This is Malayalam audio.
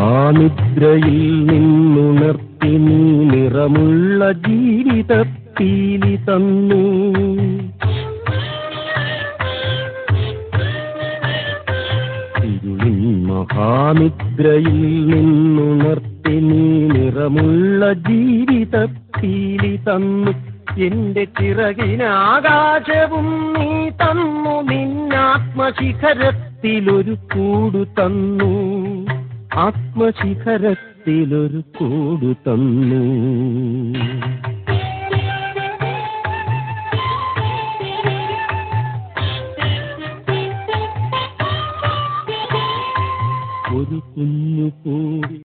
മഹാനിദ്രയിൽ നിന്നുണർത്തി നീ നിറമുള്ള ജീവിതപ്പീലി തന്നു. ഇരുളിൻ മഹാനിദ്രയിൽ നിന്നുണർത്തി നീ നിറമുള്ള ജീവിതപ്പീലി തന്നു. എന്റെ ചിറകിനാകാശവും നീ തന്നു, നിന്നാത്മശിഖരത്തിലൊരു കൂടു തന്നു, ആത്മശിഖരത്തിലൊരു കൂടു തന്നു. ഒരു കുഞ്ഞു കൂടി